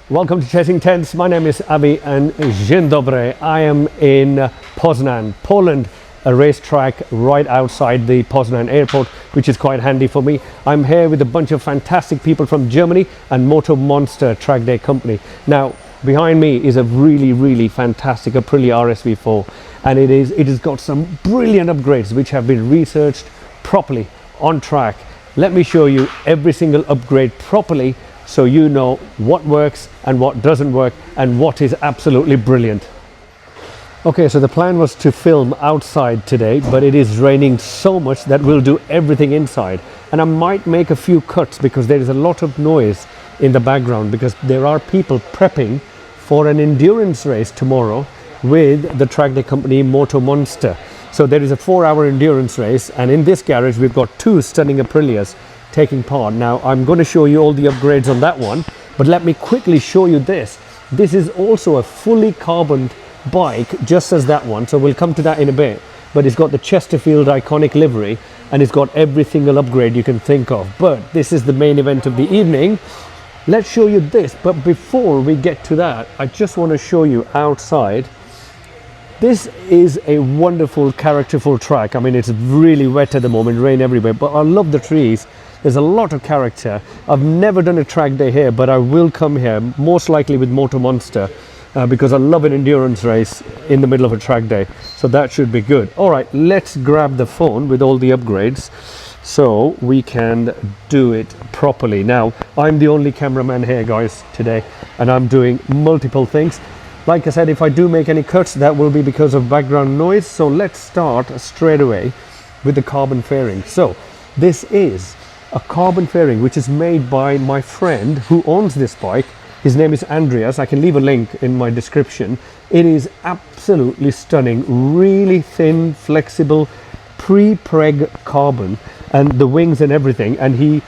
Welcome to Chasing Tents. My name is Avi and dzień dobry. I am in Poznan, Poland, a racetrack right outside the Poznan airport, which is quite handy for me. I'm here with a bunch of fantastic people from Germany and Motor Monster track day company. Now, behind me is a really fantastic Aprilia RSV4, and it has got some brilliant upgrades which have been researched properly on track. Let me show you every single upgrade properly, so you know what works and what doesn't work and what is absolutely brilliant. Okay, so the plan was to film outside today, but it is raining so much that we'll do everything inside. And I might make a few cuts because there is a lot of noise in the background, because there are people prepping for an endurance race tomorrow with the track day company Motor Monster. So there is a 4-hour endurance race, and in this garage we've got 2 stunning Aprilias taking part. Now I'm going to show you all the upgrades on that one, but let me quickly show you this. This is also a fully carboned bike, just as that one, so we'll come to that in a bit, but it's got the Chesterfield iconic livery and it's got every single upgrade you can think of. But this is the main event of the evening. Let's show you this, but before we get to that, I just want to show you outside. This is a wonderful, characterful track. I mean, it's really wet at the moment, rain everywhere, but I love the trees. There's a lot of character. I've never done a track day here, but I will come here, most likely with Motor Monster, because I love an endurance race in the middle of a track day. So that should be good. All right, let's grab the phone with all the upgrades so we can do it properly. Now, I'm the only cameraman here, guys, today, and I'm doing multiple things. Like I said, if I do make any cuts, that will be because of background noise. So let's start straight away with the carbon fairing. So this is a carbon fairing which is made by my friend who owns this bike. His name is Andreas. I can leave a link in my description. It is absolutely stunning, really thin, flexible, pre-preg carbon, and the wings and everything. And he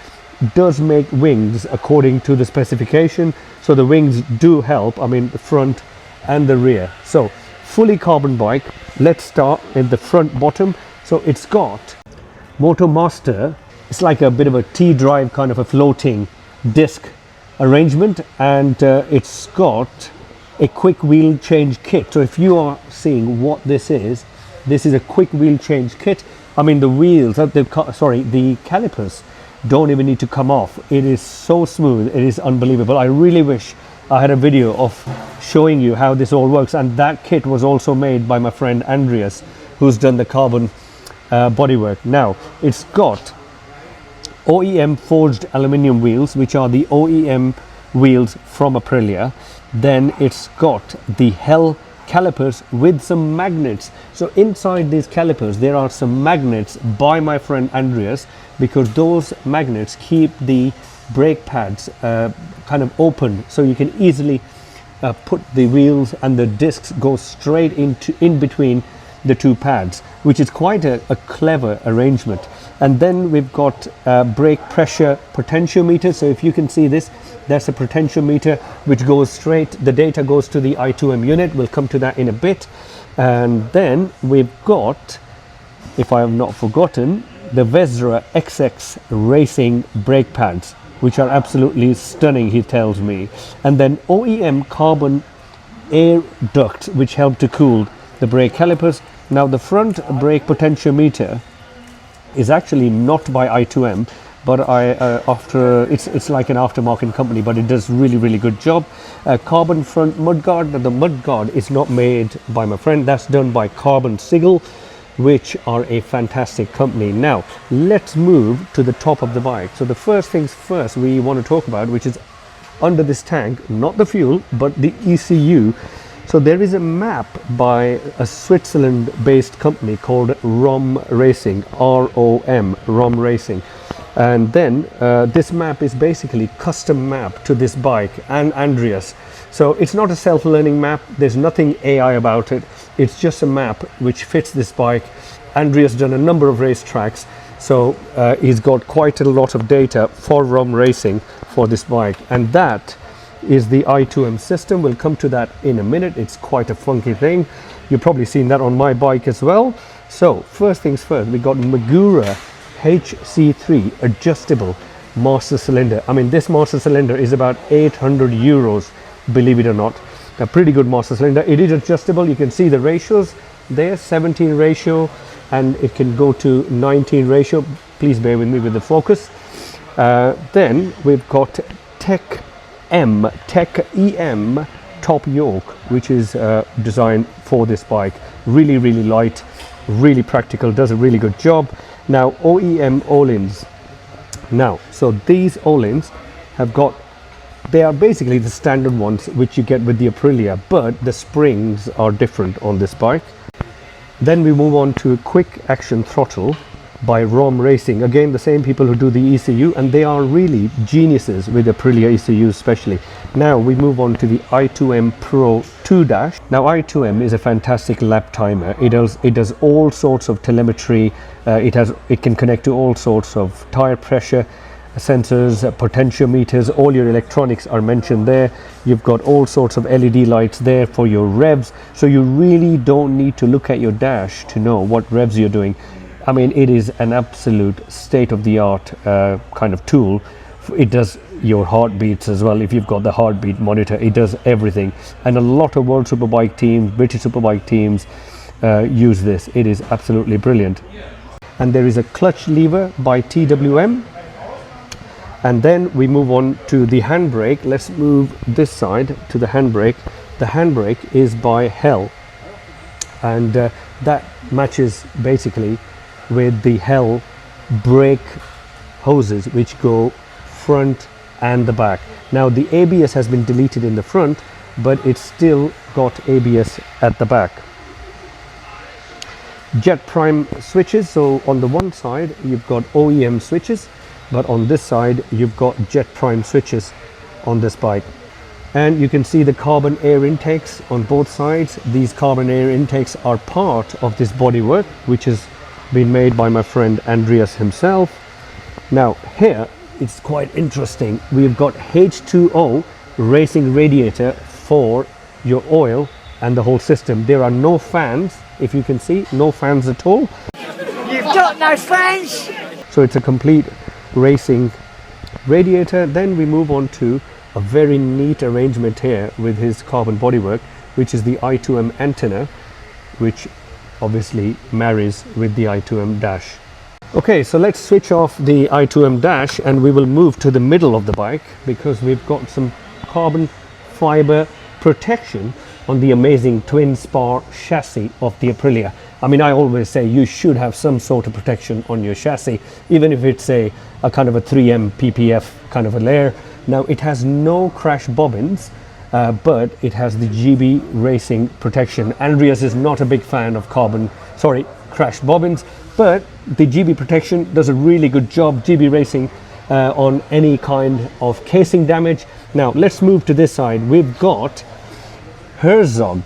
does make wings according to the specification, so the wings do help, I mean the front and the rear. So fully carbon bike. Let's start in the front bottom. So it's got Motor Master. It's like a bit of a T-drive kind of a floating disc arrangement, and it's got a quick wheel change kit. So if you are seeing what this is a quick wheel change kit. I mean, the wheels, the calipers don't even need to come off. It is so smooth, it is unbelievable. I really wish I had a video of showing you how this all works, and that kit was also made by my friend Andreas, who's done the carbon bodywork. Now it's got OEM forged aluminium wheels, which are the OEM wheels from Aprilia. Then it's got the Hell calipers with some magnets. So inside these calipers there are some magnets by my friend Andreas, because those magnets keep the brake pads kind of open, so you can easily put the wheels and the discs go straight in between the 2 pads, which is quite a clever arrangement. And then we've got brake pressure potentiometer. So if you can see this, that's a potentiometer which goes straight, the data goes to the I2M unit. We'll come to that in a bit. And then we've got, if I have not forgotten, the Vesra XX racing brake pads, which are absolutely stunning, he tells me. And then OEM carbon air ducts, which help to cool the brake calipers. Now the front brake potentiometer is actually not by I2M, but it's like an aftermarket company, but it does really good job. Carbon front mudguard. The mudguard is not made by my friend, that's done by Carbon Sigil, which are a fantastic company. Now let's move to the top of the bike. So the first things first we want to talk about, which is under this tank, not the fuel but the ECU. So there is a map by a Switzerland based company called ROM Racing, ROM, ROM Racing. And then this map is basically custom map to this bike and Andreas. So it's not a self-learning map, there's nothing AI about it, it's just a map which fits this bike. Andreas done a number of race tracks, so he's got quite a lot of data for ROM Racing for this bike. And that is the I2M system. We'll come to that in a minute. It's quite a funky thing. You've probably seen that on my bike as well. So first things first, we got Magura HC3 adjustable master cylinder. I mean, this master cylinder is about 800 euros, believe it or not. A pretty good master cylinder. It is adjustable. You can see the ratios there, 17 ratio, and it can go to 19 ratio. Please bear with me with the focus. Then we've got Tech EM top yoke, which is designed for this bike. Really, really light, really practical, does a really good job. Now, OEM O-lins. Now, so these O-lins have got, they are basically the standard ones which you get with the Aprilia, but the springs are different on this bike. Then we move on to quick action throttle by ROM Racing. Again, the same people who do the ECU, and they are really geniuses with Aprilia ECU especially. Now we move on to the i2M Pro 2 Dash. Now i2M is a fantastic lap timer. It does all sorts of telemetry. It can connect to all sorts of tire pressure sensors, potentiometers. All your electronics are mentioned there. You've got all sorts of LED lights there for your revs, so you really don't need to look at your dash to know what revs you're doing. I mean, it is an absolute state-of-the-art kind of tool. It does your heartbeats as well. If you've got the heartbeat monitor, it does everything. And a lot of World Superbike teams, British Superbike teams use this. It is absolutely brilliant. And there is a clutch lever by TWM. And then we move on to the handbrake. Let's move this side to the handbrake. The handbrake is by Hell. And that matches basically with the Hell brake hoses which go front and the back. Now the ABS has been deleted in the front, but it's still got ABS at the back. Jet Prime switches, so on the one side you've got OEM switches, but on this side you've got Jet Prime switches on this bike. And you can see the carbon air intakes on both sides. These carbon air intakes are part of this bodywork, which has been made by my friend Andreas himself. Now here it's quite interesting. We've got H2O racing radiator for your oil and the whole system. There are no fans, if you can see, no fans at all. You've got no fans! So it's a complete racing radiator. Then we move on to a very neat arrangement here with his carbon bodywork, which is the i2M antenna, which obviously marries with the i2M dash. Okay, so let's switch off the i2M dash and we will move to the middle of the bike, because we've got some carbon fiber protection on the amazing twin spar chassis of the Aprilia. I mean, I always say you should have some sort of protection on your chassis, even if it's a kind of a 3M PPF kind of a layer. Now it has no crash bobbins, but it has the GB Racing protection. Andreas is not a big fan of crash bobbins, but the GB protection does a really good job, GB Racing, on any kind of casing damage. Now let's move to this side. We've got Herzog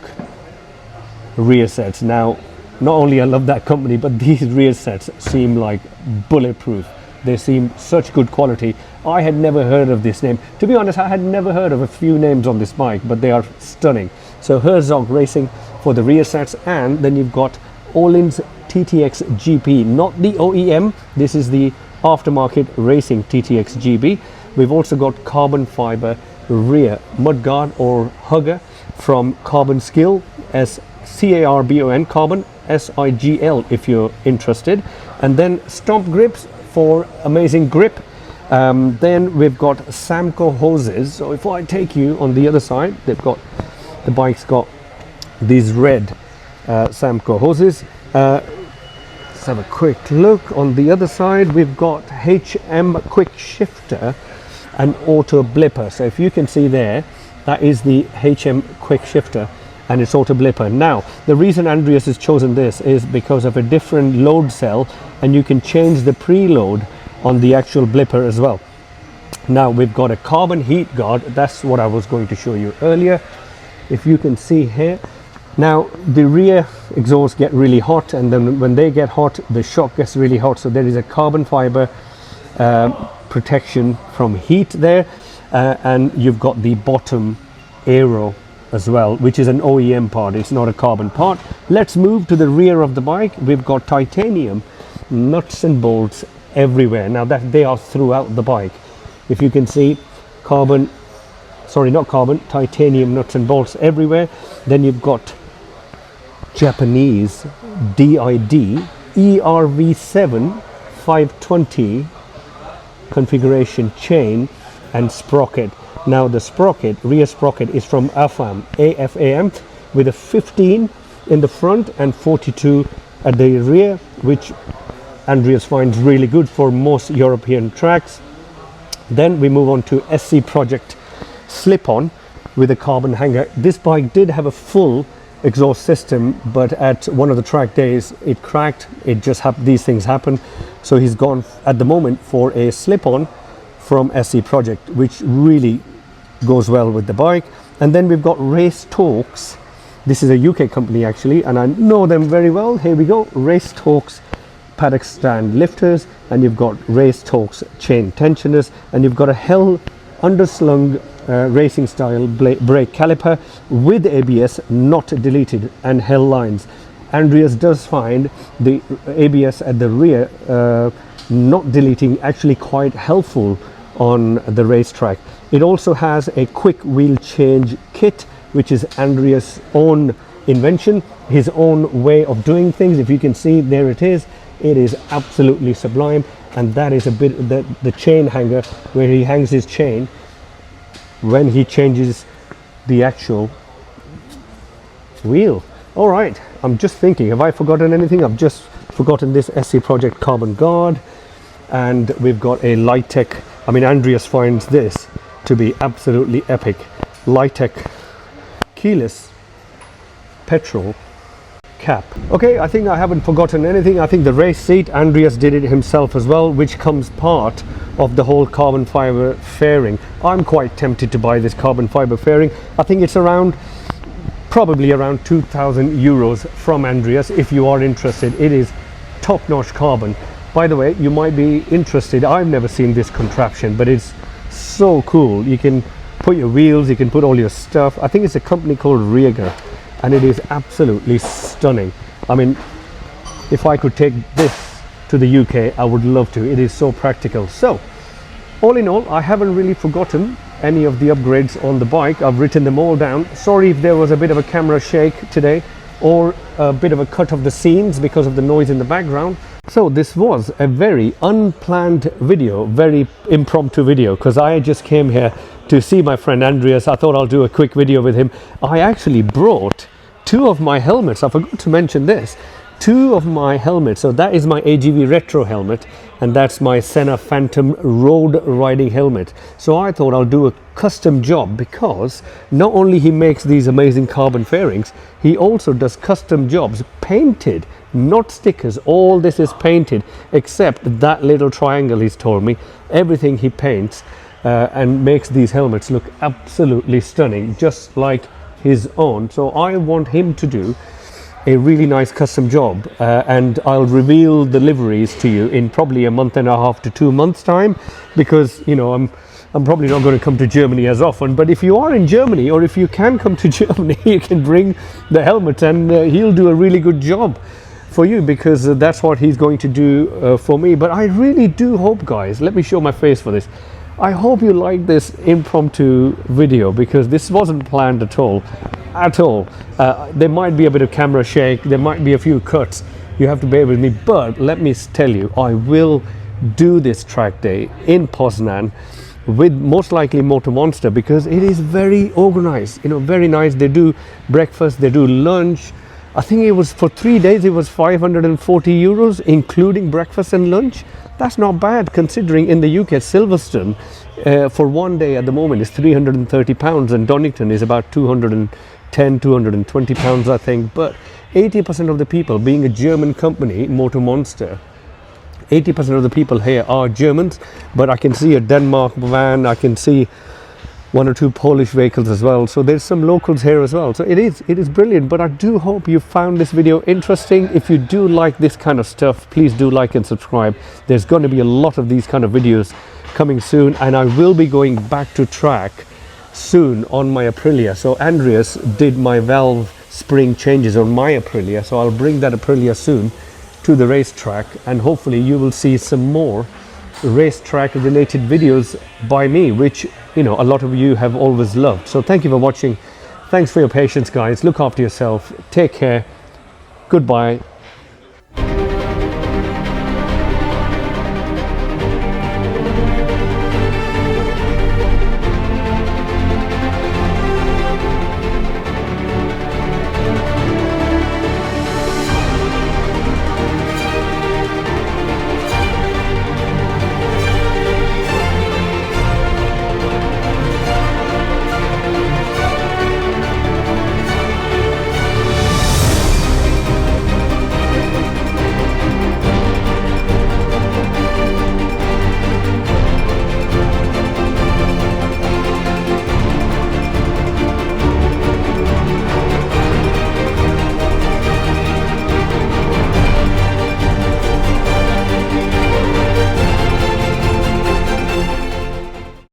rear sets. Now, not only I love that company, but these rear sets seem like bulletproof. They seem such good quality. I had never heard of this name. To be honest, I had never heard of a few names on this bike, but they are stunning. So Herzog Racing for the rear sets, and then you've got Öhlins TTX GP, not the OEM. This is the aftermarket racing TTX GB. We've also got carbon fiber rear mudguard or hugger from Carbon Skill, CARBON, Carbon SIGL if you're interested. And then stomp grips for amazing grip. Then we've got Samco hoses. So if I take you on the other side, the bike's got these red Samco hoses. Let's have a quick look. On the other side we've got HM quick shifter and auto blipper. So if you can see there, that is the HM quick shifter and it's auto blipper. Now the reason Andreas has chosen this is because of a different load cell, and you can change the preload on the actual blipper as well. Now we've got a carbon heat guard. That's what I was going to show you earlier. If you can see here, now the rear exhausts get really hot, and then when they get hot the shock gets really hot, so there is a carbon fiber protection from heat there, and you've got the bottom aero as well, which is an OEM part, it's not a carbon part. Let's move to the rear of the bike. We've got titanium nuts and bolts everywhere. Now that they are throughout the bike. If you can see, titanium nuts and bolts everywhere. Then you've got Japanese DID ERV7 520 configuration chain and sprocket. Now the rear sprocket is from AFAM with a 15 in the front and 42 at the rear, which Andreas finds really good for most European tracks. Then we move on to SC Project slip-on with a carbon hanger. This bike did have a full exhaust system, but at one of the track days it cracked. It just these things happen. So he's gone at the moment for a slip-on from SC Project, which really goes well with the bike. And then we've got Race Talks. This is a UK company actually, and I know them very well. Here we go, Race Talks paddock stand lifters, and you've got Race Talks chain tensioners, and you've got a Hell underslung racing style brake caliper with ABS not deleted and Hell lines. Andreas does find the ABS at the rear not deleting actually quite helpful on the racetrack. It also has a quick wheel change kit, which is Andreas' own invention, his own way of doing things. If you can see, there it is. It is absolutely sublime, and that is a bit the chain hanger where he hangs his chain when he changes the actual wheel. All right, I'm just thinking, have I forgotten anything? I've just forgotten this SC Project carbon guard, and we've got a Lightech. I mean, Andreas finds this to be absolutely epic. Lightech keyless petrol cap. Okay, I think I haven't forgotten anything. I think the race seat, Andreas did it himself as well, which comes part of the whole carbon fiber fairing. I'm quite tempted to buy this carbon fiber fairing. I think it's probably around 2,000 euros from Andreas. If you are interested, it is top-notch carbon. By the way, you might be interested. I've never seen this contraption, but it's so cool. You can put your wheels, you can put all your stuff. I think it's a company called Rieger, and it is absolutely stunning. I mean, if I could take this to the UK, I would love to. It is so practical. So all in all, I haven't really forgotten any of the upgrades on the bike. I've written them all down. Sorry if there was a bit of a camera shake today or a bit of a cut of the scenes because of the noise in the background. So this was a very unplanned video, very impromptu video, because I just came here to see my friend Andreas. I thought I'll do a quick video with him. I actually brought 2 of my helmets. I forgot to mention this. 2 of my helmets. So that is my AGV Retro helmet, and that's my Senna Phantom road riding helmet. So I thought I'll do a custom job, because not only he makes these amazing carbon fairings, he also does custom jobs, painted, not stickers. All this is painted except that little triangle. He's told me everything he paints and makes these helmets look absolutely stunning, just like his own. So I want him to do a really nice custom job, and I'll reveal the liveries to you in probably a month and a half to 2 months time, because you know I'm probably not going to come to Germany as often. But if you are in Germany, or if you can come to Germany, you can bring the helmet, and he'll do a really good job for you, because that's what he's going to do for me. But I really do hope, guys, let me show my face for this. I hope you like this impromptu video, because this wasn't planned at all. There might be a bit of camera shake, there might be a few cuts, you have to bear with me, but let me tell you, I will do this track day in Poznan with most likely Motor Monster, because it is very organized, you know, very nice. They do breakfast, they do lunch. I think it was for 3 days, it was 540 euros, including breakfast and lunch. That's not bad, considering in the UK, Silverstone for 1 day at the moment is £330, and Donington is about 210, 220 pounds, I think. But 80% of the people, being a German company, Motor Monster, 80% of the people here are Germans. But I can see a Denmark van, I can see 1 or 2 Polish vehicles as well. So there's some locals here as well. So it is brilliant. But I do hope you found this video interesting. If you do like this kind of stuff, please do like and subscribe. There's going to be a lot of these kind of videos coming soon, and I will be going back to track soon on my Aprilia. So Andreas did my valve spring changes on my Aprilia, so I'll bring that Aprilia soon to the racetrack, and hopefully you will see some more racetrack related videos by me, which a lot of you have always loved. So thank you for watching. Thanks for your patience, guys. Look after yourself. Take care. Goodbye.